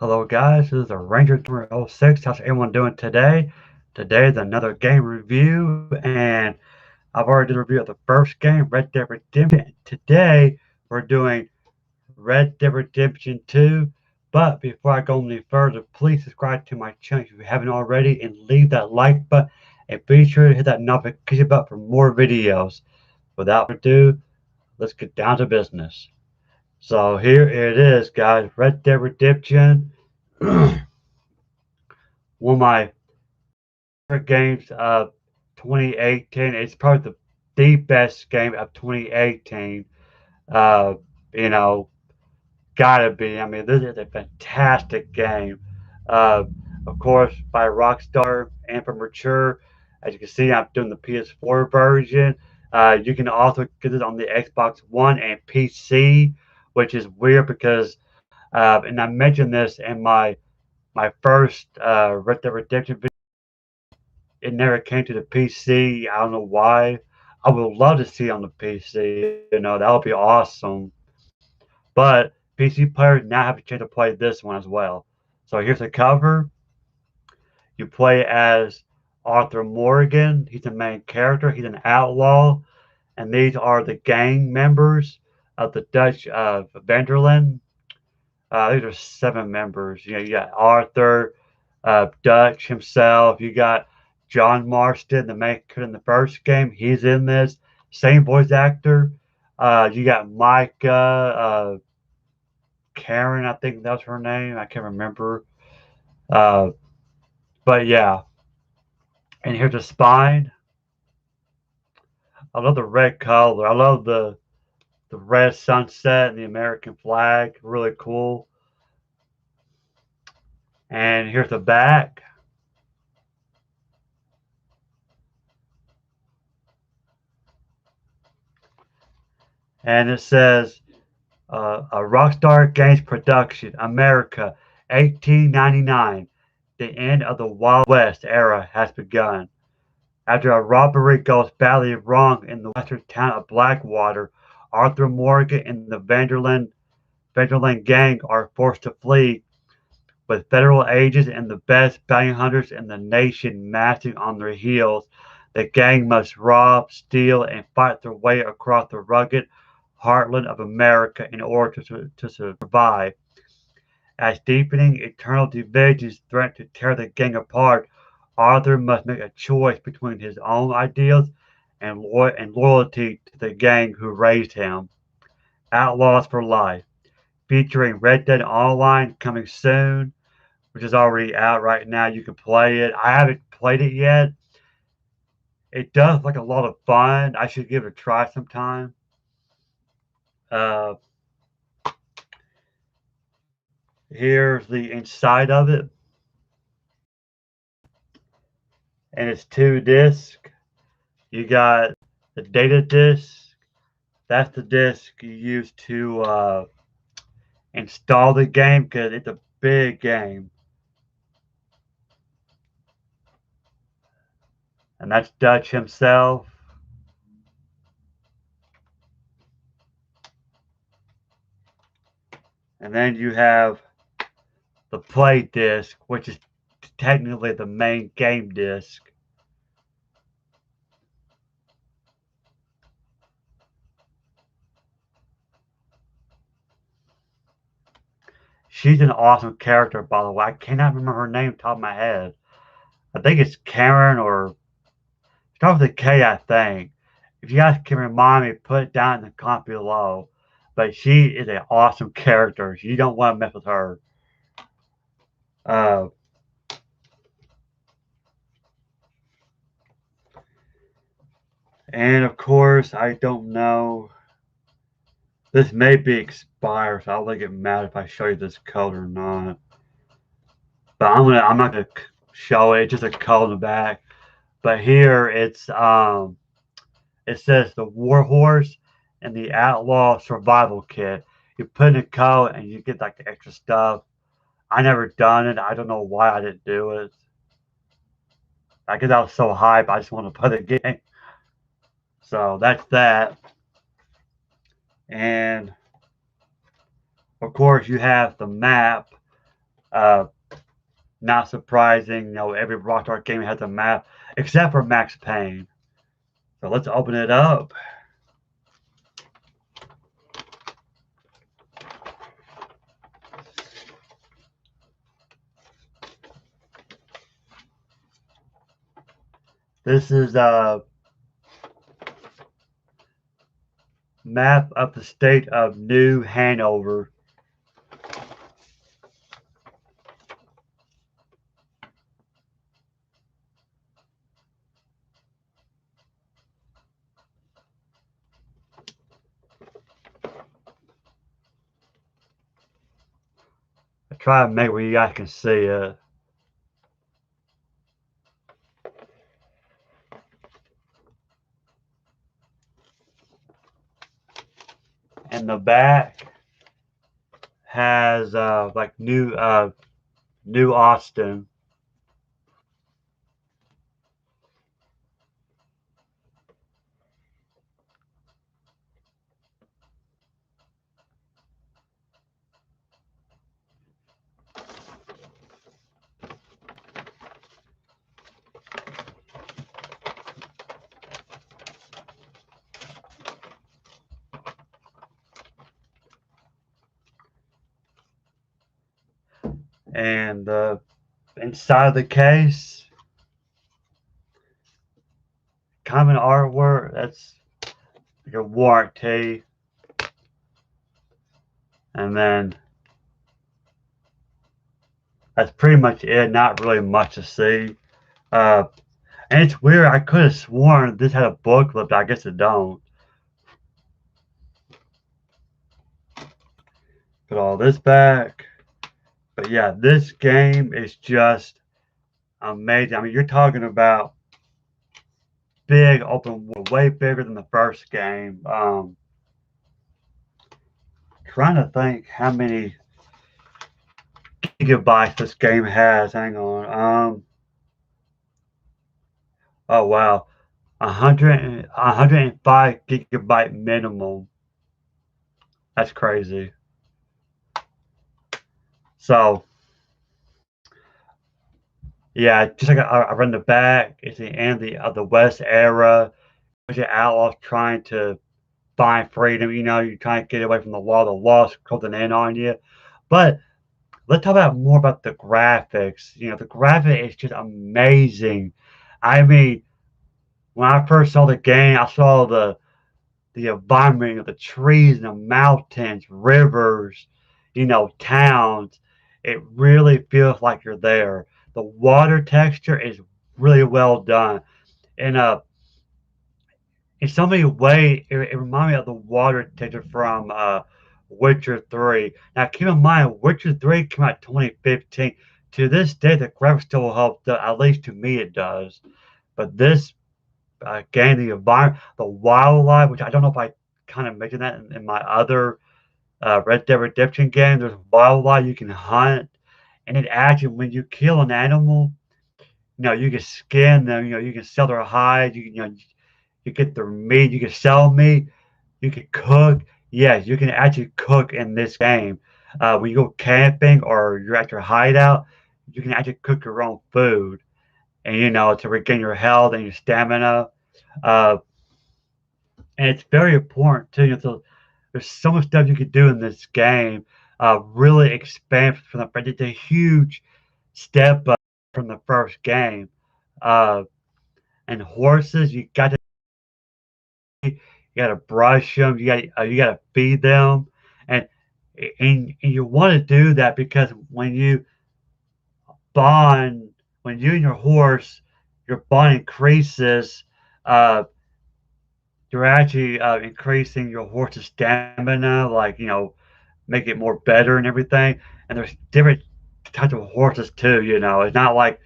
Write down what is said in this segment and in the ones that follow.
Hello guys, this is the Ranger 06. How's everyone doing today? Today is another game review, and I've already did a review of the first game, Red Dead Redemption. Today we're doing Red Dead Redemption 2. But before I go any further, please subscribe to my channel if you haven't already and leave that like button and be sure to hit that notification button for more videos. Without further ado, let's get down to business. So here it is, guys. Red Dead Redemption. One of my favorite games of 2018. It's probably the best game of 2018. Uh, you know, gotta be. I mean, this is a fantastic game. Uh, of course, by Rockstar and for Mature. As you can see, I'm doing the PS4 version. You can also get it on the Xbox One and PC, which is weird because, and I mentioned this in my first Red Dead Redemption video. It never came to the PC. I don't know why. I would love to see it on the PC. That would be awesome. But PC players now have a chance to play this one as well. So here's the cover. You play as Arthur Morgan. He's the main character. He's an outlaw, and these are the gang members of the Dutch of Vanderland. These are 7 members. You got Arthur, Dutch himself. You got John Marston, the main character in the first game. He's in this. Same voice actor. You got Micah, Karen, I think that's her name. I can't remember. Uh, but yeah. And here's the spine. I love the red color. I love the red sunset and the American flag. Really cool. And here's the back. And it says a Rockstar Games production, America, 1899. The end of the Wild West era has begun. After a robbery goes badly wrong in the western town of Blackwater, Arthur Morgan and the Vanderland gang are forced to flee, with federal agents and the best bounty hunters in the nation massing on their heels. The gang must rob, steal, and fight their way across the rugged heartland of America in order to survive. As deepening internal divisions threaten to tear the gang apart, Arthur must make a choice between his own ideals and loyalty to the gang who raised him. Outlaws for Life, featuring Red Dead Online coming soon, which is already out right now. You can play it. I haven't played it yet. It does look like a lot of fun. I should give it a try sometime. Uh, Here's the inside of it, and it's 2 discs. You got the data disc. That's the disc you use to install the game because it's a big game. And that's Dutch himself. And then you have the play disc, which is technically the main game disc. She's an awesome character, by the way. I cannot remember her name top of my head. I think it's Karen or start with a K, I think. If you guys can remind me, put it down in the comment below. But she is an awesome character. You don't want to mess with her. Uh, and of course, I don't know. This may be expired, so I don't think it matters if I show you this code or not. But I'm not gonna show it. It's just a code in the back. But here it says the Warhorse and the Outlaw Survival Kit. You put in a code and you get like the extra stuff. I never done it. I don't know why I didn't do it. I guess I was so hyped. I just want to play the game. So that's that. And of course, you have the map. Uh, Not surprising, every Rockstar game has a map except for Max Payne. So let's open it up. This is a map of the state of New Hanover. I try to make where you guys can see it. And the back has like New Austin. And inside the case, common artwork. That's your warranty. And then that's pretty much it. Not really much to see. Uh, and it's weird. I could have sworn this had a booklet, but I guess it don't. Put all this back. But yeah, this game is just amazing. I mean, you're talking about big open world, way bigger than the first game. Trying to think how many gigabytes this game has. Hang on. Oh wow, 105 gigabyte minimum. That's crazy. So yeah, just like I run the back. It's the end of the West era. Bunch of outlaws trying to find freedom. You're trying to get away from the law. The law's closing in on you. But let's talk about more about the graphics. The graphic is just amazing. I mean, when I first saw the game, I saw the environment, the trees and the mountains, rivers, towns. It really feels like you're there. The water texture is really well done. And in so many ways, it reminded me of the water texture from Witcher 3. Now, keep in mind, Witcher 3 came out 2015. To this day, the graphics still hold up, at least to me it does. But this game, the environment, the wildlife, which I don't know if I kind of mentioned that in my other Red Dead Redemption game, there's wildlife you can hunt. And it actually, when you kill an animal, you can skin them, you can sell their hide, you get their meat, you can sell meat, you can cook. Yes, you can actually cook in this game. When you go camping or you're at your hideout, you can actually cook your own food, and to regain your health and your stamina. Uh, and it's very important too. So there's so much stuff you can do in this game. Really expand from the. It's a huge step up from the first game. Uh, and horses, you got to brush them. You got to feed them, and and you want to do that because bond, when you and your horse, your bond increases. Uh, you're actually increasing your horse's stamina, like make it more better and everything. And there's different types of horses too. It's not like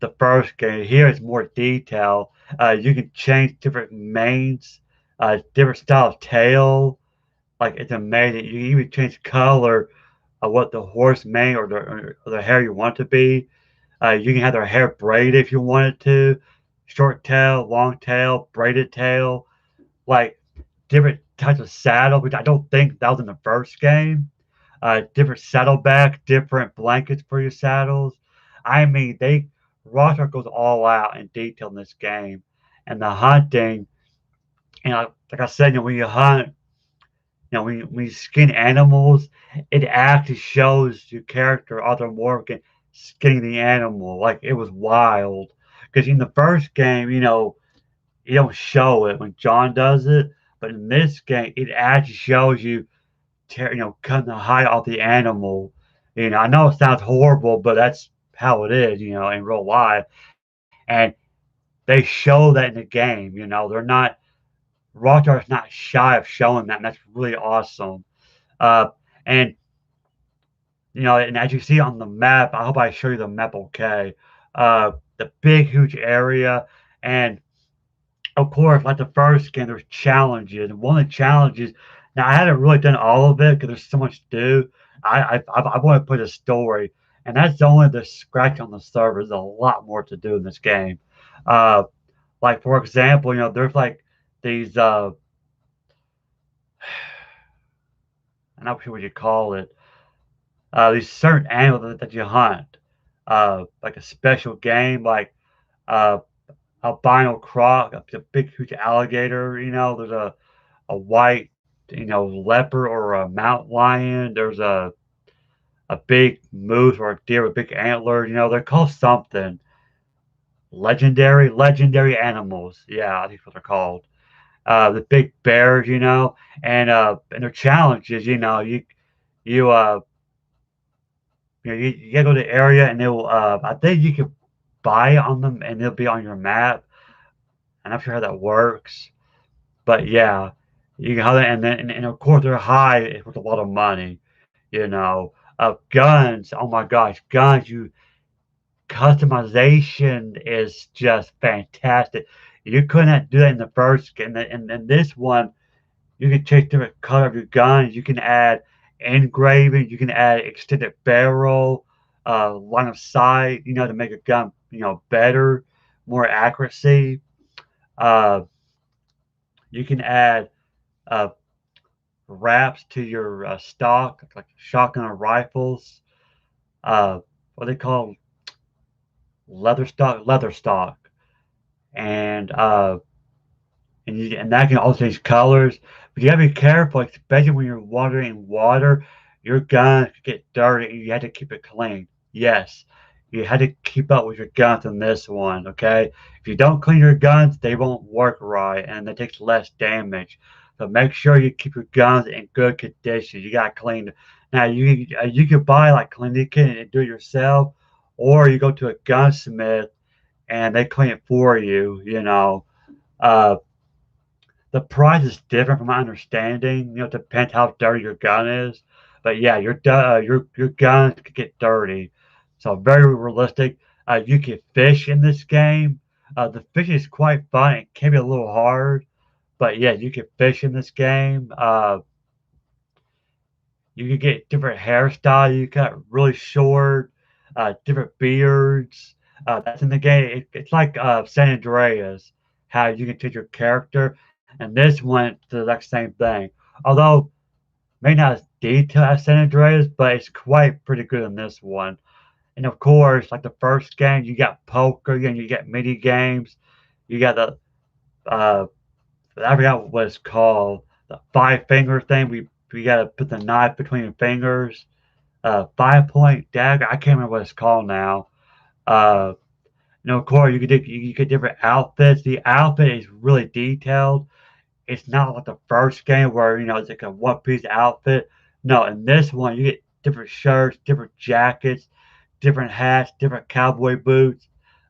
the first game. Here it's more detail. You can change different manes, different style of tail. Like it's amazing. You can even change color of what the horse mane or the hair you want it to be. You can have their hair braided if you wanted to, short tail, long tail, braided tail, like different types of saddle, which I don't think that was in the first game. different saddlebacks, different blankets for your saddles. I mean, Rockstar goes all out in detail in this game, and the hunting. Like I said, when you hunt, when you skin animals, it actually shows your character Arthur Morgan skinning the animal. Like it was wild. Because in the first game, you don't show it when John does it, but in this game, it actually shows you, cutting the hide off the animal. I know it sounds horrible, but that's how it is, in real life. And they show that in the game. They're not Rockstar is not shy of showing that, and that's really awesome. Uh, and and as you see on the map, I hope I show you the map okay. The big, huge area, and of course, like the first game, there's challenges, and one of the challenges. Now, I haven't really done all of it because there's so much to do. I want to put a story, and that's only the scratch on the surface. There's a lot more to do in this game. Uh, like for example, there's like these I'm not sure what you call it. These certain animals that you hunt. Like a special game, like uh, albino croc, a big huge alligator. There's a white, leopard or a mountain lion. There's a big moose or a deer with big antlers. They're called something legendary animals. Yeah, I think that's what they're called. The big bears, and their challenges. You you gotta go to the area and they'll I think you can buy on them and they'll be on your map. I'm not sure how that works, but yeah, you can have it, and then and of course they're high with a lot of money. Guns. Oh my gosh, guns! Customization is just fantastic. You couldn't do that in the first game. In this one, you can change different color of your guns. You can add engraving. You can add extended barrel, line of sight. To make a gun, better, more accuracy. Uh, you can add uh, wraps to your stock, like shotgun or rifles. What they call leather stock, and and that can also change colors. But you gotta be careful, especially when you're watering water. Your gun could get dirty, and you have to keep it clean. Yes, you had to keep up with your guns in this one. Okay, if you don't clean your guns, they won't work right, and it takes less damage. So make sure you keep your guns in good condition. You gotta clean. Now you can buy like cleaning kit and do it yourself, or you go to a gunsmith and they clean it for you. Uh, the price is different from my understanding. It depends how dirty your gun is. But yeah, your gun could get dirty. So very realistic. You can fish in this game. The fishing is quite fun. It can be a little hard, but yeah, you can fish in this game. You can get different hairstyle. You got really short, different beards. That's in the game. It's like San Andreas, how you can change your character, and this went to the exact same thing. Although may not as detailed as San Andreas, but it's quite pretty good in this one. And of course, like the first game, you got poker, and you got mini games. You got the uh, I forgot what it's called, the five finger thing. We got to put the knife between your fingers. 5 point dagger. I can't remember what it's called now. Uh, of course, you get different outfits. The outfit is really detailed. It's not like the first game where it's like a one piece outfit. No, in this one you get different shirts, different jackets, different hats, different cowboy boots.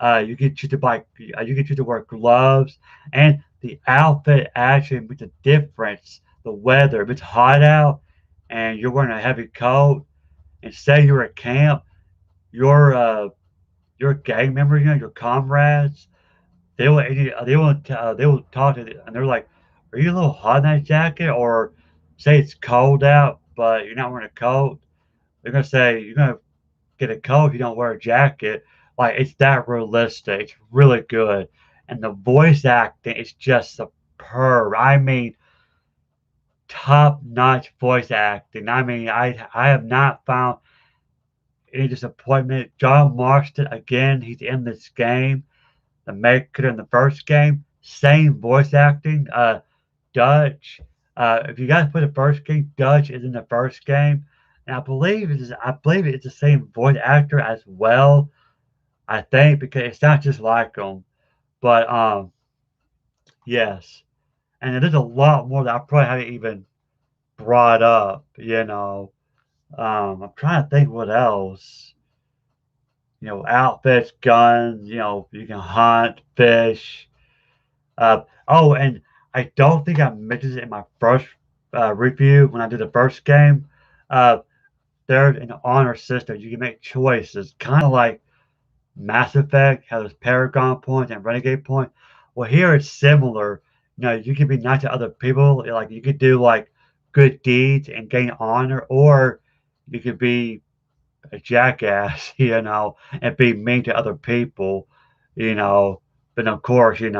You can choose to buy. You can choose to wear gloves, and the outfit actually makes a difference. The weather, if it's hot out and you're wearing a heavy coat, and say you're at camp, your your gang members, your comrades, they will talk to you, and they're like, "Are you a little hot in that jacket?" Or say it's cold out, but you're not wearing a coat. They're gonna say you're gonna get a coat if you don't wear a jacket. Like it's that realistic. It's really good, and the voice acting is just superb. I mean, top-notch voice acting. I mean, I have not found any disappointment. John Marston, again, he's in this game. The maker in the first game, same voice acting. Dutch. If you guys play the first game, Dutch is in the first game, and I believe it's the same voice actor as well. I think because it's not just like him, but yes, and there's a lot more that I probably haven't even brought up. I'm trying to think what else. Outfits, guns. You can hunt, fish. And I don't think I mentioned it in my first review when I did the first game. Uh, there's an honor system. You can make choices, kind of like Mass Effect has Paragon points and Renegade points. Well, here it's similar. You can be nice to other people. Like you could do like good deeds and gain honor, or you could be a jackass, and be mean to other people, you know. But of course, you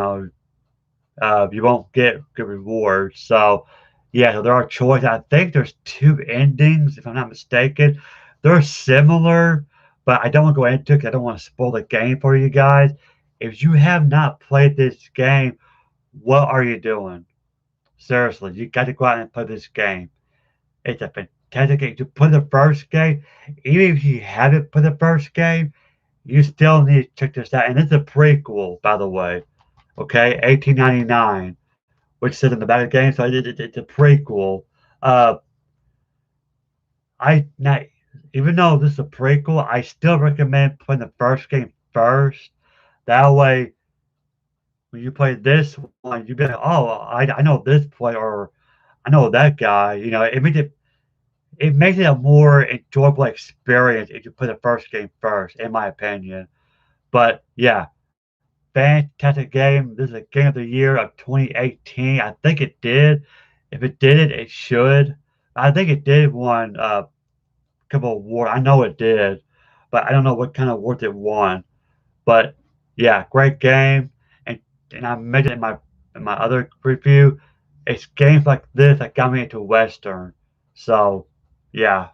won't get good rewards. So, yeah, so there are choices. I think there's two endings, if I'm not mistaken. They're similar, but I don't want to go into it 'cause I don't want to spoil the game for you guys. If you have not played this game, what are you doing? Seriously, you got to go out and play this game. It's a fantastic game. To play the first game, even if you haven't played the first game, you still need to check this out. And it's a prequel, by the way. Okay, 1899, which says in the back of the game. So it's a prequel. Uh, I now, even though this is a prequel, I still recommend playing the first game first. That way, when you play this one, you be like, "Oh, I know this player, or I know that guy." It makes it a more enjoyable experience if you play the first game first, in my opinion. But yeah, fantastic game. This is a game of the year of 2018. I think it did. If it didn't, it should. I think it did won a couple of awards. I know it did, but I don't know what kind of awards it won. But yeah, great game. And I mentioned in my other review, it's games like this that got me into Western. So yeah,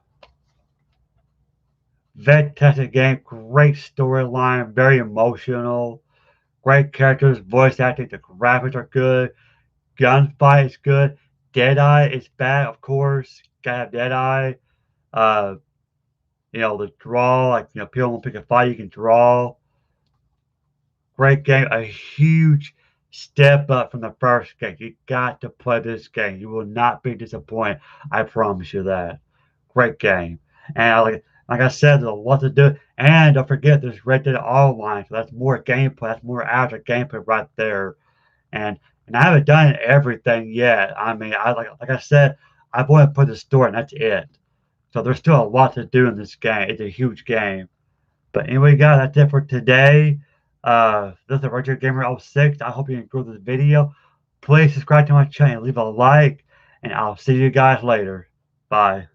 fantastic game, great storyline, very emotional, great characters, voice acting, the graphics are good, gunfight is good, Deadeye is bad, of course, gotta have Deadeye. Uh, the draw, like people won't pick a fight, you can draw. Great game, a huge step up from the first game. You got to play this game. You will not be disappointed. I promise you that. Great game. And like I said, there's a lot to do. And don't forget, there's Red Dead Online. So that's more gameplay. That's more after gameplay right there. And I haven't done everything yet. I mean, like I said, I've only put the story, and that's it. So there's still a lot to do in this game. It's a huge game. But anyway, guys, that's it for today. This is Roger Gamer 06. I hope you enjoyed this video. Please subscribe to my channel, leave a like, and I'll see you guys later. Bye.